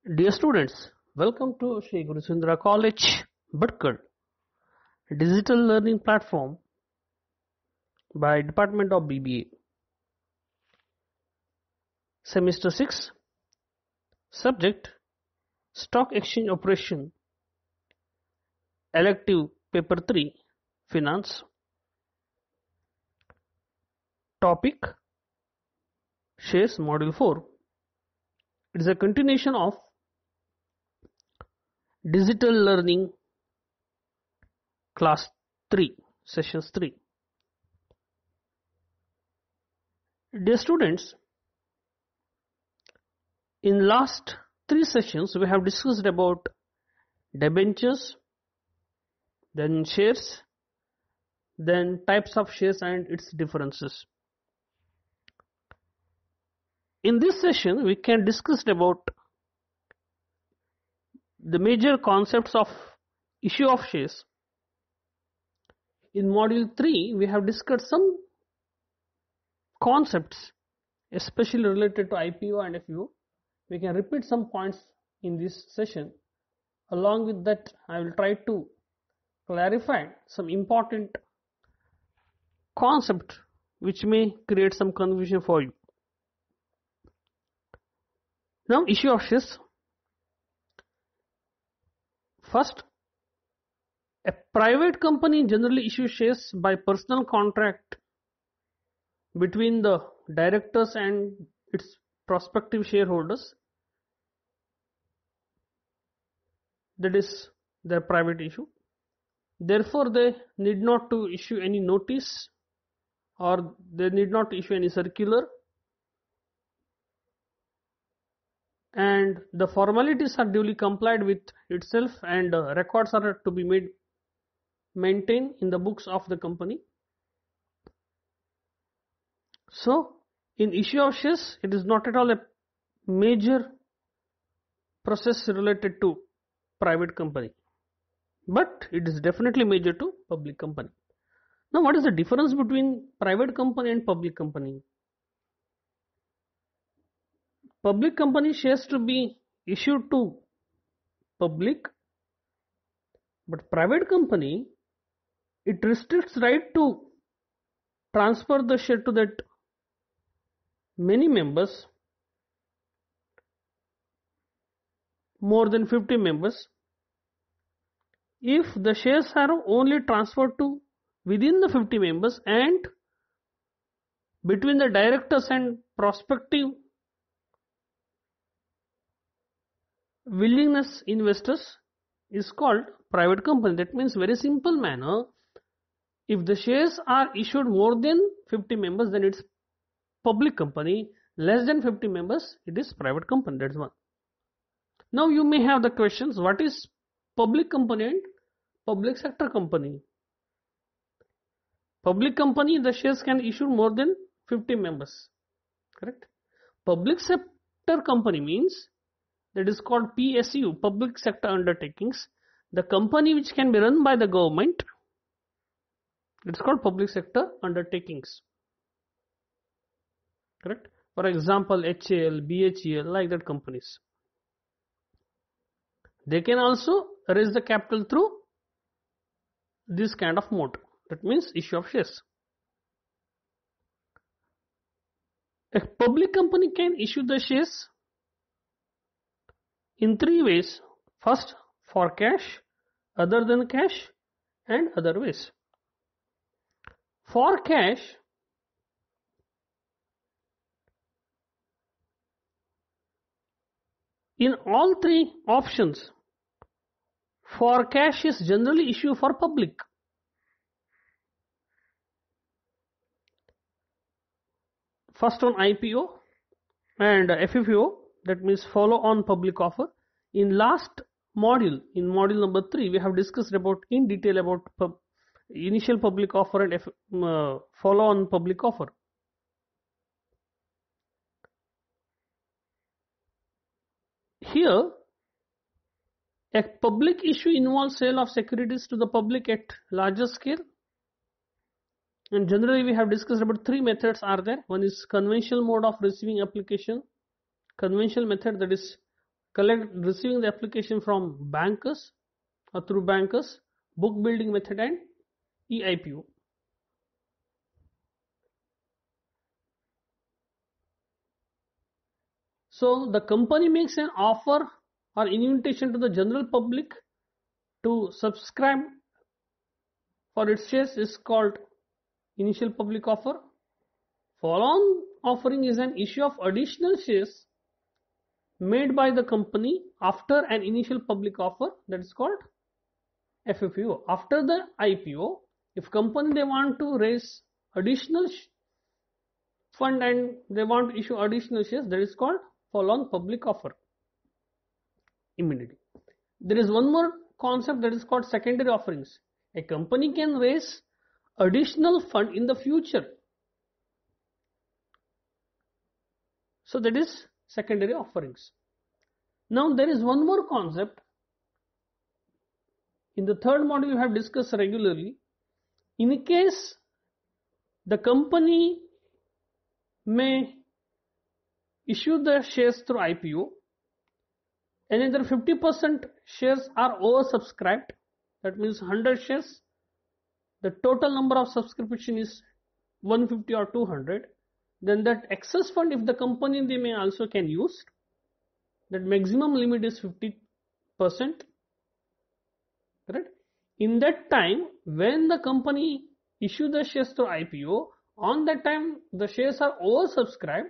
Dear students, welcome to Sri Guru Sundara College, Bhatkar, digital learning platform by Department of BBA. Semester 6, subject Stock Exchange Operation, elective paper 3, Finance. Topic Shares Module 4. It is a continuation of digital learning class 3, sessions 3. Dear students, in last 3 sessions we have discussed about debentures, then shares, then types of shares and its differences. In this session we can discuss about the major concepts of issue of shares. In module 3 we have discussed some concepts especially related to IPO and FPO. We can repeat some points in this session. Along with that, I will try to clarify some important concept which may create some confusion for you. Now, issue of shares. First, a private company generally issues shares by personal contract between the directors and its prospective shareholders. That is their private issue. Therefore, they need not to issue any notice or they need not issue any circular, and the formalities are duly complied with itself, and records are to be maintained in the books of the company. So, in issue of shares, it is not at all a major process related to private company, but it is definitely major to public company. Now, what is the difference between private company and public company? Public company shares to be issued to public, but private company, it restricts right to transfer the share to that many members, more than 50 members, if the shares are only transferred to within the 50 members and between the directors and prospective willingness investors is called private company. That means very simple manner, if the shares are issued more than 50 members, then it's public company. Less than 50 members, it is private company. That's one. Now you may have the questions, what is public company and public sector company? Public company, the shares can issue more than 50 members. Correct? Public sector company means that is called PSU, public sector undertakings. The company which can be run by the government, it's called public sector undertakings. Correct? For example, HAL, BHEL, like that companies. They can also raise the capital through this kind of mode. That means issue of shares. A public company can issue the shares in 3 ways. First, for cash, other than cash, and other ways. For cash, in all 3 options, for cash is generally issued for public. First on IPO and FFO, that means follow on public offer. In last module, in module number 3, we have discussed about in detail about initial public offer and follow on public offer. Here, a public issue involves sale of securities to the public at larger scale. And generally we have discussed about 3 methods are there. One is conventional mode of receiving application. Conventional method, that is receiving the application from bankers or through bankers, book building method, and EIPO. So the company makes an offer or invitation to the general public to subscribe for its shares is called initial public offer. Follow-on offering is an issue of additional shares made by the company after an initial public offer, that is called FFPO. After the IPO, if company they want to raise additional fund and they want to issue additional shares, that is called follow-on public offer immediately. There is one more concept that is called secondary offerings. A company can raise additional fund in the future. So that is secondary offerings. Now there is one more concept. In the third module we have discussed regularly. In case the company may issue the shares through IPO, another 50% shares are oversubscribed. That means 100 shares. The total number of subscription is 150 or 200. Then that excess fund, if the company they may also can use, that maximum limit is 50%. Correct? In that time, when the company issue the shares through IPO, on that time the shares are oversubscribed,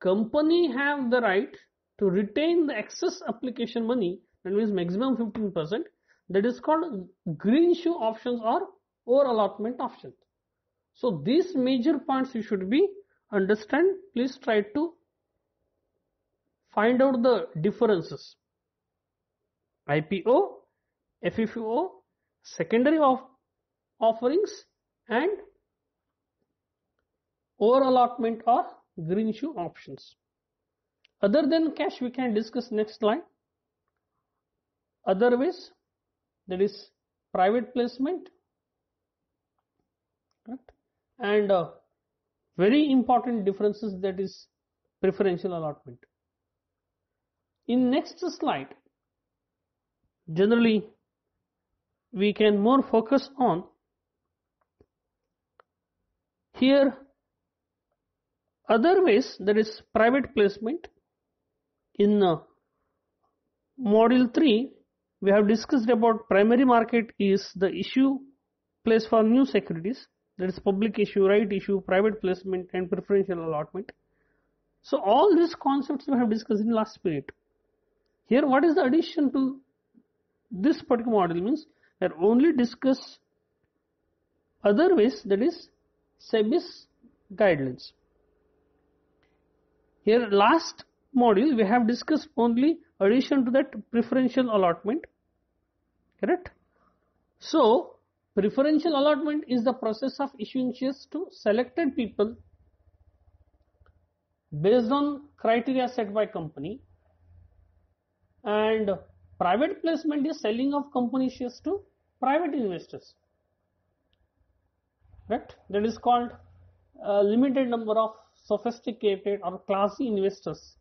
company have the right to retain the excess application money, that means maximum 15%, that is called greenshoe options or over allotment options. So these major points you should be understand. Please try to find out the differences. IPO, FFO, secondary offerings, and over allotment or greenshoe options. Other than cash, we can discuss next slide. Other ways, that is private placement, right? And very important differences, that is preferential allotment. In next slide, generally we can more focus on here other ways, that is private placement. In module 3 we have discussed about primary market is the issue place for new securities, that is public issue, right issue, private placement, and preferential allotment. So all these concepts we have discussed in last period. Here what is the addition to this particular module means that only discuss other ways, that is SEBI's guidelines. Here last module we have discussed only addition to that preferential allotment, correct? So preferential allotment is the process of issuing shares to selected people based on criteria set by company, and private placement is selling of company shares to private investors, right? That is called a limited number of sophisticated or classy investors,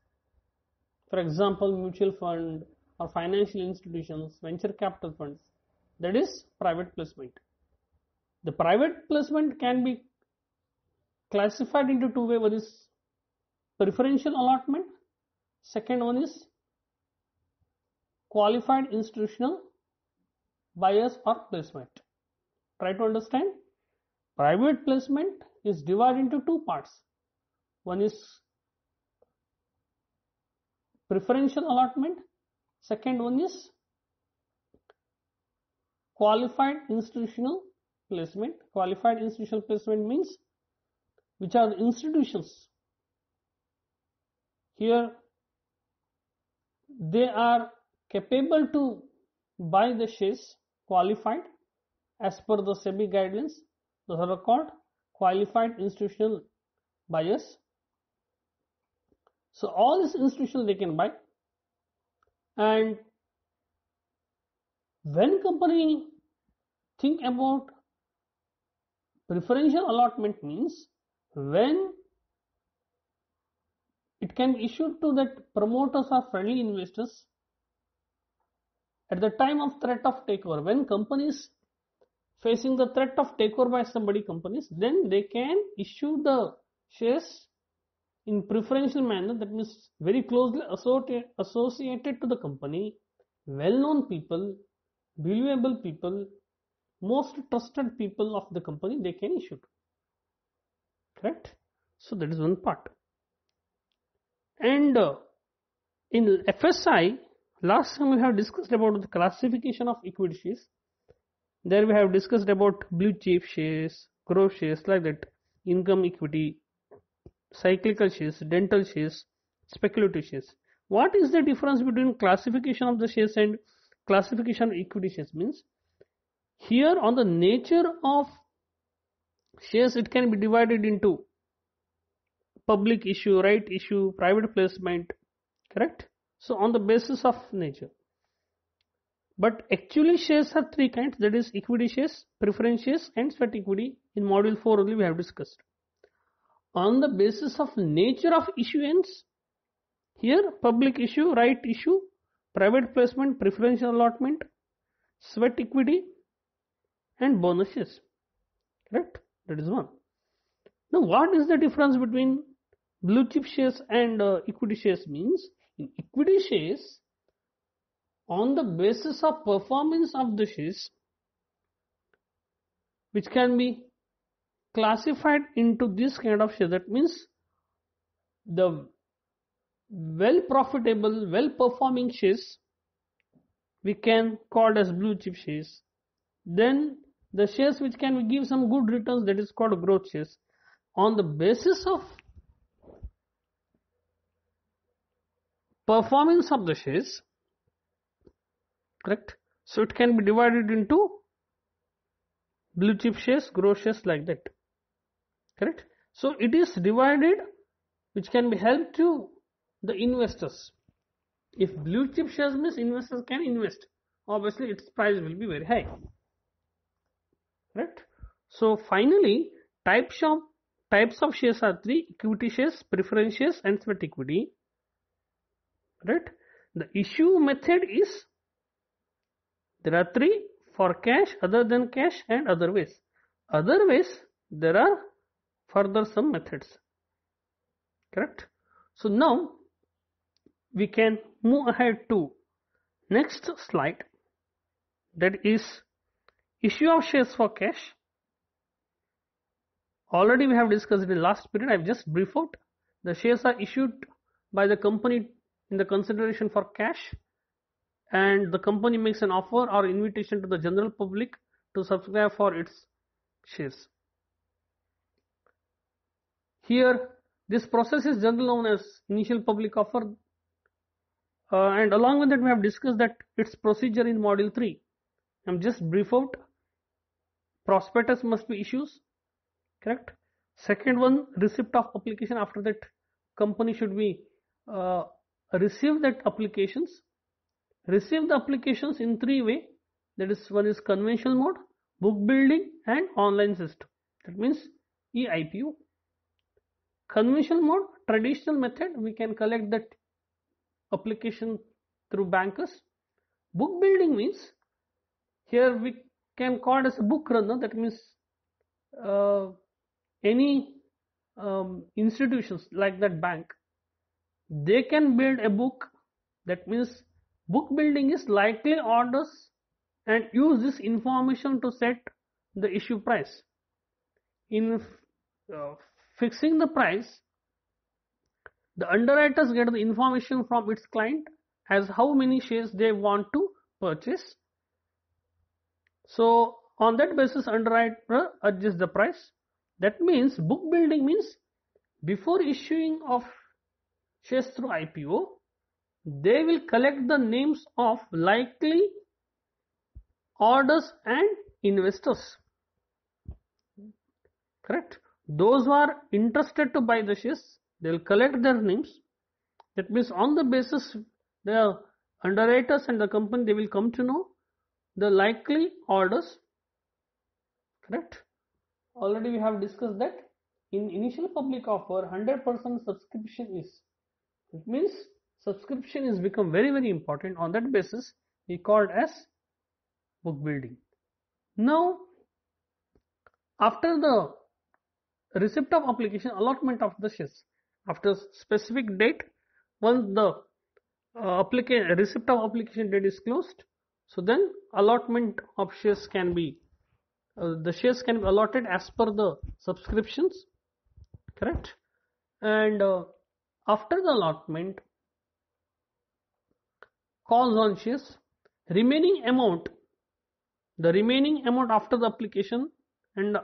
for example mutual fund or financial institutions, venture capital funds. That is private placement. The private placement can be classified into two ways. One is preferential allotment, second one is qualified institutional buyers or placement. Try to understand. Private placement is divided into two parts. One is preferential allotment, second one is qualified institutional placement. Qualified institutional placement means which are the institutions. Here they are capable to buy the shares, qualified as per the SEBI guidelines. Those are called qualified institutional buyers. So all these institutions they can buy, and when company think about preferential allotment means when it can be issued to that promoters or friendly investors at the time of threat of takeover, when companies facing the threat of takeover by somebody companies, then they can issue the shares in preferential manner, that means very closely associated to the company, well-known people, believable people, most trusted people of the company, they can issue to. Correct? So that is one part. And in FSI, last time we have discussed about the classification of equity shares. There we have discussed about blue chip shares, growth shares, like that, income equity, cyclical shares, dental shares, speculative shares. What is the difference between classification of the shares and classification of equity shares? Means here on the nature of shares, it can be divided into public issue, right issue, private placement, correct? So on the basis of nature. But actually shares are three kinds, that is equity shares, preference shares and sweat equity. In module 4 only we have discussed. On the basis of nature of issuance, here public issue, right issue, private placement, preferential allotment, sweat equity and bonuses. Correct? That is one. Now what is the difference between blue chip shares and equity shares? Means in equity shares, on the basis of performance of the shares, which can be classified into this kind of share, that means the well profitable, well performing shares we can call as blue chip shares. Then the shares which can give some good returns, that is called growth shares. On the basis of performance of the shares, correct? So it can be divided into blue chip shares, growth shares, like that. Correct? So it is divided, which can be helped to the investors. If blue chip shares means investors can invest, obviously its price will be very high. Correct? So finally, types of shares are three: equity shares, preference shares and sweat equity. Right? The issue method is, there are three: for cash, other than cash and other ways. Other ways, there are further some methods. Correct? So now we can move ahead to next slide, that is issue of shares for cash. Already we have discussed in the last period, I have just briefed out. The shares are issued by the company in the consideration for cash, and the company makes an offer or invitation to the general public to subscribe for its shares. Here this process is generally known as initial public offer, and along with that we have discussed that its procedure in module 3. I am just brief out. Prospectus must be issued, correct? Second one, receipt of application. After that, company should be receive that applications. Receive the applications in three ways. That is, one is conventional mode, book building and online system. That means eIPO. Conventional mode, traditional method, we can collect that application through bankers. Book building means, here we can call it as a book runner. That means any institutions like that bank, they can build a book. That means book building is likely orders and use this information to set the issue price. In fixing the price, the underwriters get the information from its client as how many shares they want to purchase. So on that basis, underwriter adjusts the price. That means book building means before issuing of shares through IPO, they will collect the names of likely orders and investors. Correct? Those who are interested to buy the shares, they will collect their names. That means on the basis, the underwriters and the company, they will come to know the likely orders. Correct? Already we have discussed that in initial public offer, 100% subscription is. It means subscription is become very, very important. On that basis, we called as book building. Now, after the receipt of application, allotment of the shares, after specific date, once the receipt of application date is closed, so then allotment of shares can be the shares can be allotted as per the subscriptions, correct? And after the allotment, calls on shares, remaining amount, the remaining amount after the application and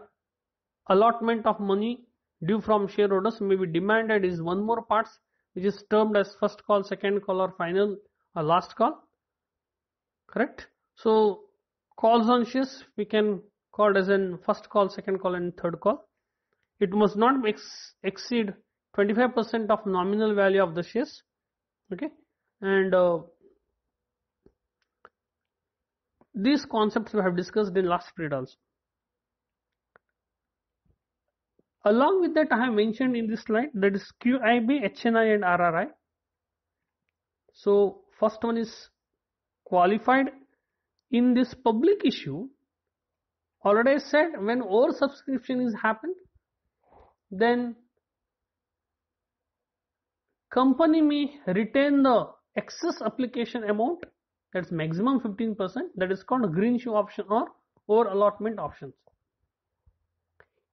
allotment of money due from shareholders may be demanded is one more parts, which is termed as first call, second call, or final or last call, correct? So calls on shares we can call as in first call, second call, and third call. It must not exceed 25% of nominal value of the shares, okay? And these concepts we have discussed in last period also. Along with that, I have mentioned in this slide, that is QIB, HNI, and RRI. So first one is qualified in this public issue. Already I said, when oversubscription is happened, then company may retain the excess application amount, that's maximum 15%, that is called green shoe option or over allotment options.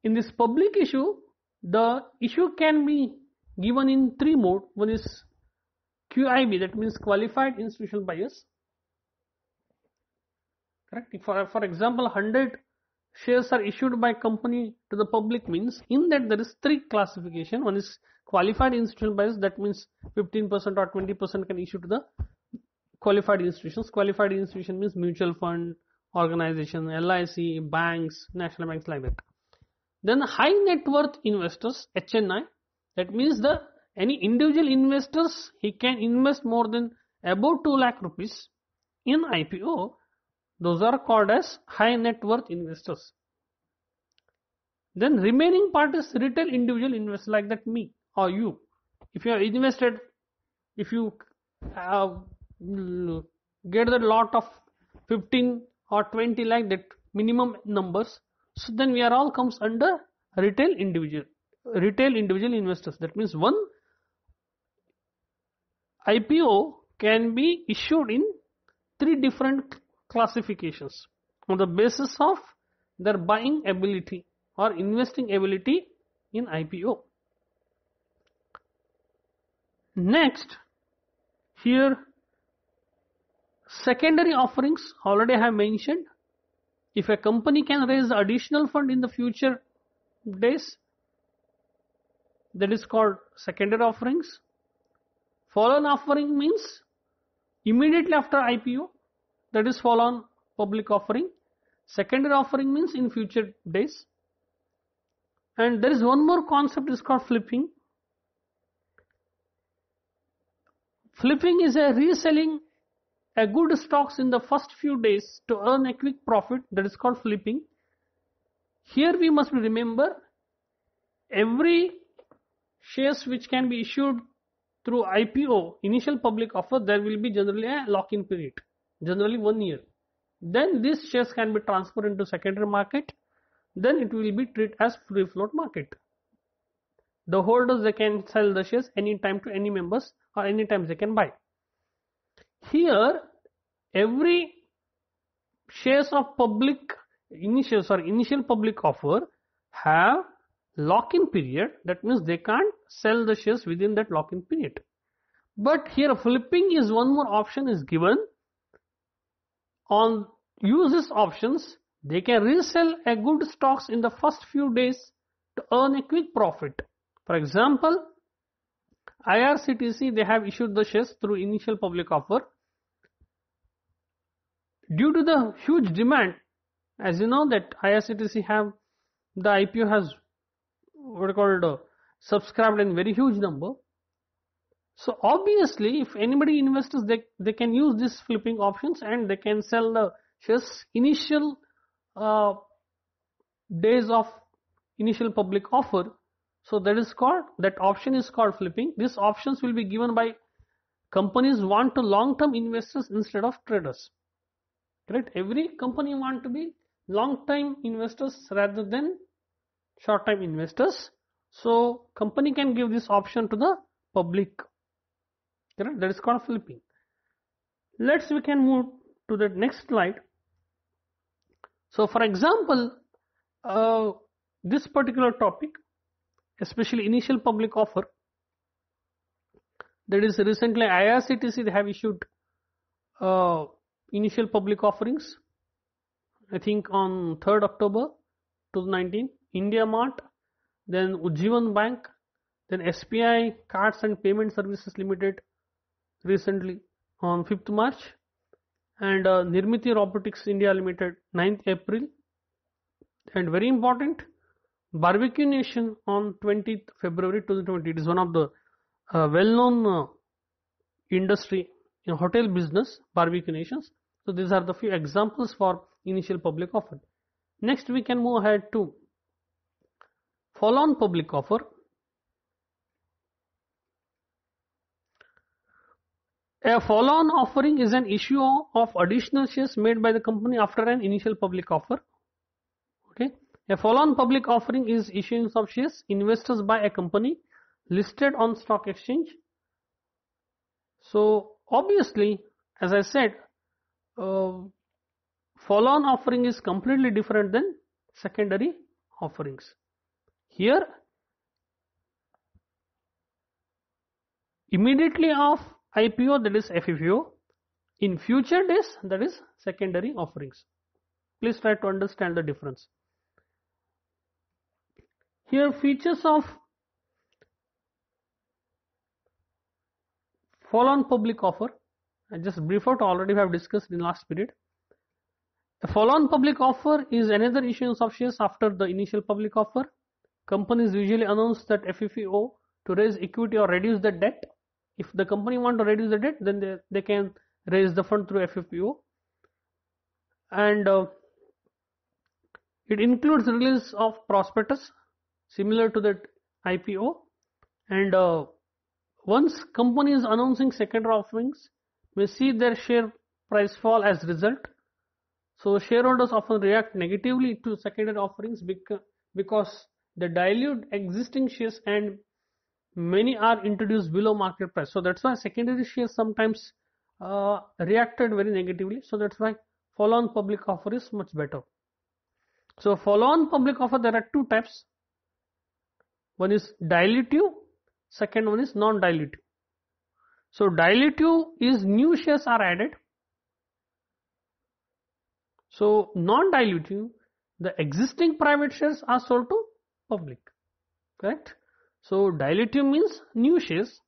In this public issue, the issue can be given in three modes. One is QIB, that means qualified institutional buyers, correct? For example, 100 shares are issued by company to the public, means in that there is three classification. One is qualified institutional buyers, that means 15% or 20% can issue to the qualified institutions. Qualified institution means mutual fund, organization, LIC, banks, national banks, like that. Then high net worth investors, HNI, that means any individual investors, he can invest more than above 2 lakh rupees in IPO. Those are called as high net worth investors. Then remaining part is retail individual investors, like that me or you. If you have invested, if you get the lot of 15 or 20 lakh, that minimum numbers, so then we are all comes under retail individual investors. That means one IPO can be issued in three different classifications on the basis of their buying ability or investing ability in IPO. Next, here secondary offerings, already I have mentioned. If a company can raise additional fund in the future days, that is called secondary offerings. Follow-on offering means immediately after IPO, that is follow-on public offering. Secondary offering means in future days. And there is one more concept, is called flipping. Flipping is a reselling a good stocks in the first few days to earn a quick profit, that is called flipping. Here we must remember, every shares which can be issued through IPO, initial public offer, there will be generally a lock-in period, generally 1 year. Then these shares can be transferred into secondary market, then it will be treated as free float market. The holders, they can sell the shares anytime to any members, or anytime they can buy. Here, every shares of initial public offer have lock-in period. That means they can't sell the shares within that lock-in period. But here flipping is one more option is given. On uses options, they can resell a good stocks in the first few days to earn a quick profit. For example, IRCTC, they have issued the shares through initial public offer. Due to the huge demand, as you know that IRCTC have, the IPO has what called subscribed in very huge number. So obviously, if anybody investors, they can use this flipping options and they can sell the shares initial days of initial public offer. So that option is called flipping. These options will be given by companies want to long-term investors instead of traders. correct? Every company want to be long-time investors rather than short-time investors. So company can give this option to the public, correct? That is called flipping. We can move to the next slide. So for example, this particular topic, especially initial public offer, that is recently IRCTC, they have issued initial public offerings, I think on 3rd October 2019, India Mart, then Ujjivan Bank, then SBI Cards and Payment Services Limited recently on 5th March, and Nirmiti Robotics India Limited 9th April, and very important, Barbecue Nation on 20th February 2020. It is one of the well-known industry in hotel business, Barbecue Nations. So these are the few examples for initial public offer. Next we can move ahead to follow-on public offer. A follow-on offering is an issue of additional shares made by the company after an initial public offer. Okay. A follow-on public offering is issuance of shares investors by a company listed on stock exchange. So obviously, as I said, follow-on offering is completely different than secondary offerings. Here, immediately of IPO, that is FFO. In future days, that is secondary offerings. Please try to understand the difference. Here, features of follow-on public offer. I just brief out, already we have discussed in last period. A follow-on public offer is another issuance of shares after the initial public offer. Companies usually announce that FFO to raise equity or reduce the debt. If the company want to reduce the debt, then they can raise the fund through FFO. And it includes release of prospectus similar to that IPO. And once company is announcing secondary offerings, may see their share price fall as result. So shareholders often react negatively to secondary offerings because they dilute existing shares and many are introduced below market price. So that's why secondary shares sometimes reacted very negatively. So that's why follow-on public offer is much better. So follow-on public offer, there are two types. One is dilutive, second one is non-dilutive. So dilutive is new shares are added. So non-dilutive, the existing private shares are sold to public, correct? So dilutive means new shares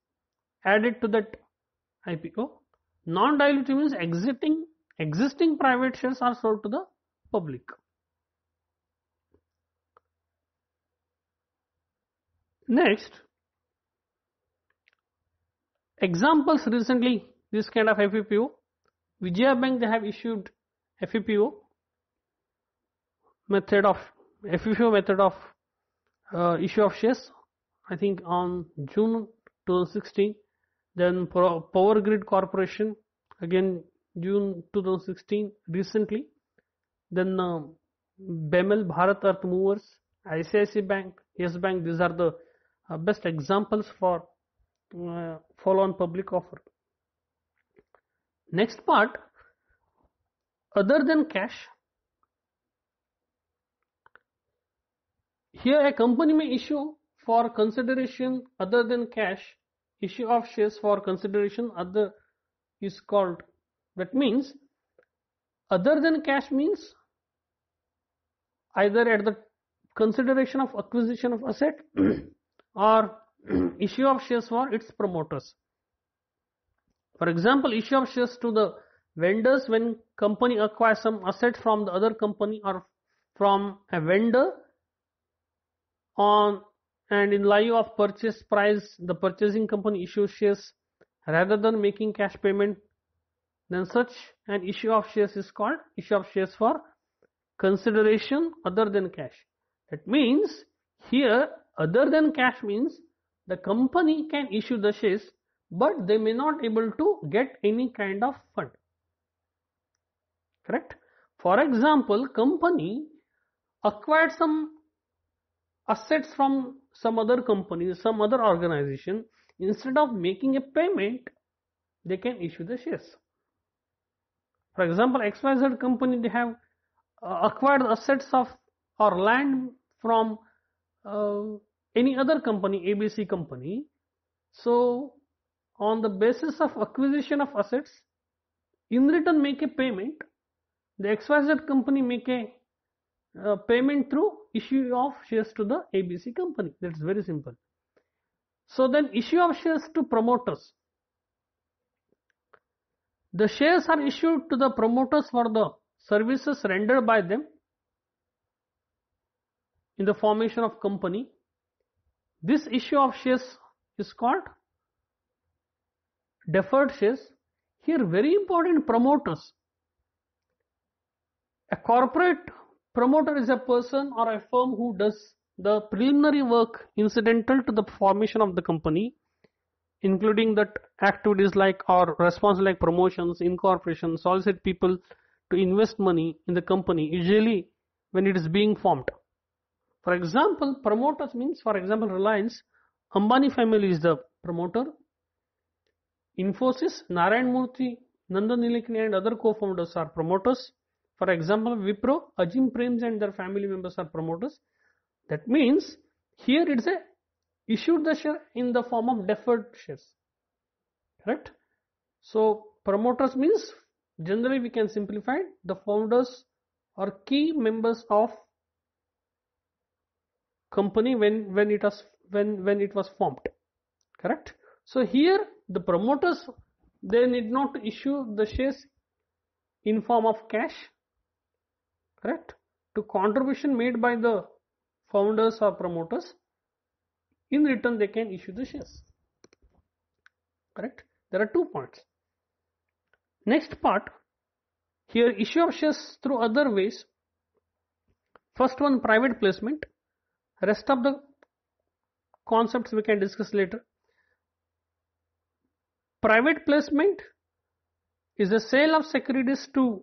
added to that IPO. Non-dilutive means existing private shares are sold to the public. Next, examples recently this kind of FPO. Vijaya Bank, they have issued FPO method of issue of shares, I think on June 2016. Then Power Grid Corporation, again June 2016 recently. Then BEML, Bharat Earth Movers, ICICI Bank, Yes Bank, these are the best examples for follow-on public offer. Next part, other than cash. Here a company may issue for consideration other than cash, issue of shares for consideration other is called. That means other than cash means either at the consideration of acquisition of asset or issue of shares for its promoters. For example, issue of shares to the vendors when company acquires some asset from the other company or from a vendor on, and in lieu of purchase price the purchasing company issues shares rather than making cash payment, then such an issue of shares is called issue of shares for consideration other than cash. That means here other than cash means the company can issue the shares but they may not able to get any kind of fund. correct? For example, company acquired some assets from some other company, some other organization. Instead of making a payment, they can issue the shares. For example, XYZ company, they have acquired assets of or land from any other company, ABC company. So on the basis of acquisition of assets, in return make a payment. The XYZ company make a payment through issue of shares to the ABC company. That's very simple. So then issue of shares to promoters. The shares are issued to the promoters for the services rendered by them in the formation of company. This issue of shares is called deferred shares. Here very important, promoters. A corporate promoter is a person or a firm who does the preliminary work incidental to the formation of the company, including that activities like or responsible like promotions, incorporation, solicit people to invest money in the company, usually when it is being formed. For example, promoters means, for example, Reliance, Ambani family is the promoter. Infosys, Narayan Murthy, Nandan Nilekani and other co-founders are promoters. For example, Wipro, Ajim Prems and their family members are promoters. That means here it's a issued the share in the form of deferred shares. Correct? So promoters means generally we can simplify it, the founders or key members of company when it was formed. Correct? So here the promoters, they need not issue the shares in form of cash. Correct? To contribution made by the founders or promoters, in return they can issue the shares. Correct? There are 2 points. Next part, here issue of shares through other ways. First one, private placement. Rest of the concepts we can discuss later. Private placement is the sale of securities to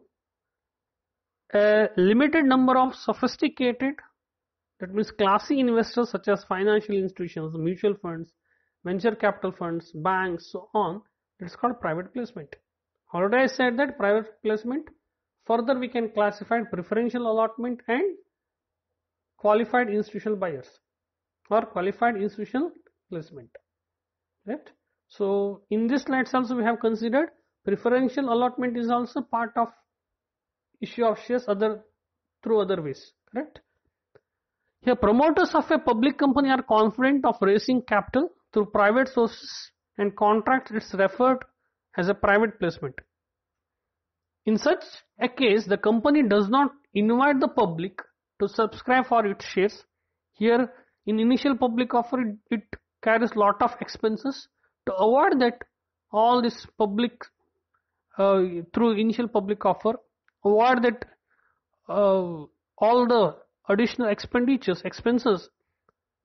a limited number of sophisticated, that means classy investors such as financial institutions, mutual funds, venture capital funds, banks, so on. It's called private placement. Already I said that private placement, further we can classify preferential allotment and qualified institutional buyers or qualified institutional placement. Right? So in this slides also we have considered preferential allotment is also part of issue of shares through other ways. Correct? Here promoters of a public company are confident of raising capital through private sources and contracts. It's referred as a private placement. In such a case, the company does not invite the public to subscribe for its shares. Here in initial public offer, it carries lot of expenses. To avoid that, all this public through initial public offer, avoid that all the additional expenses.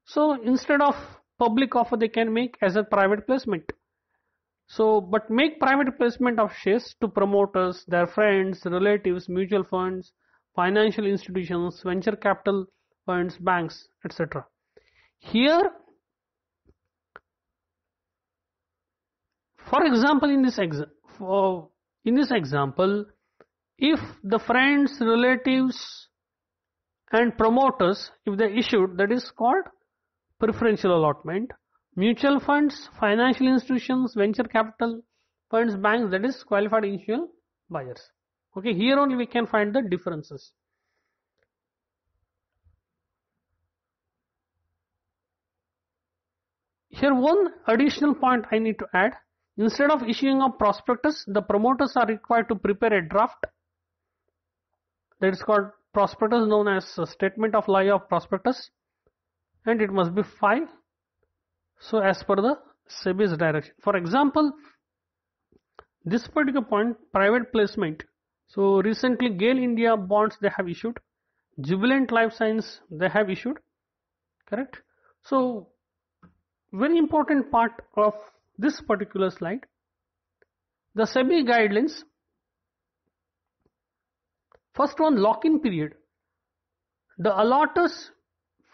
So instead of public offer, they can make as a private placement. So, but make private placement of shares to promoters, their friends, relatives, mutual funds, financial institutions, venture capital funds, banks, etc. Here, for example, in this example, if the friends, relatives, and promoters, if they issued, that is called preferential allotment. Mutual funds, financial institutions, venture capital funds, banks, that is qualified initial buyers. Okay, here only we can find the differences. Here one additional point I need to add. Instead of issuing a prospectus, the promoters are required to prepare a draft. That is called prospectus, known as a statement of lie of prospectus, and it must be filed. So as per the SEBI's direction. For example, this particular point, private placement. So recently GAIL India bonds they have issued. Jubilant Life Science they have issued. Correct? So very important part of this particular slide. The SEBI guidelines First one, lock-in period. The alloters,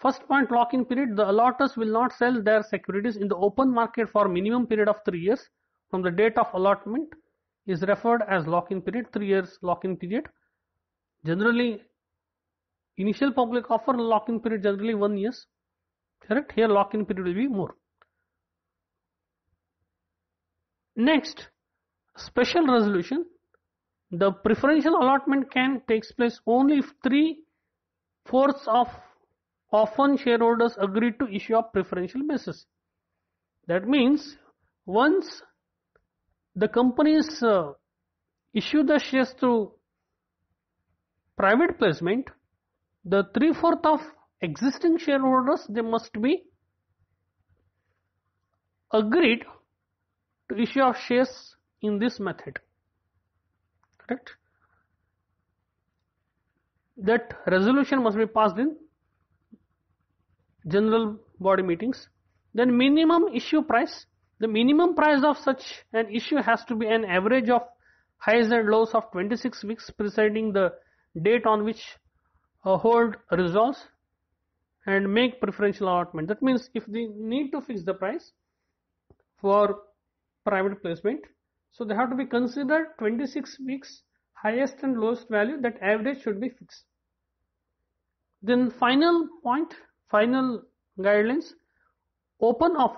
first point, lock-in period, the alloters will not sell their securities in the open market for minimum period of 3 years from the date of allotment is referred as lock-in period, 3 years lock-in period. Generally, initial public offer lock-in period generally 1 year. Correct? Here lock-in period will be more. Next, special resolution. The preferential allotment can takes place only if 3/4 of often shareholders agreed to issue on preferential basis. That means once the companies issue the shares through private placement, the 3/4 of existing shareholders, they must be agreed to issue of shares in this method. Correct? That resolution must be passed in general body meetings. Then minimum issue price. The minimum price of such an issue has to be an average of highs and lows of 26 weeks preceding the date on which a hold resolves and make preferential allotment. That means if they need to fix the price for private placement, so they have to be considered 26 weeks highest and lowest value, that average should be fixed. Then final point, final guidelines, open offer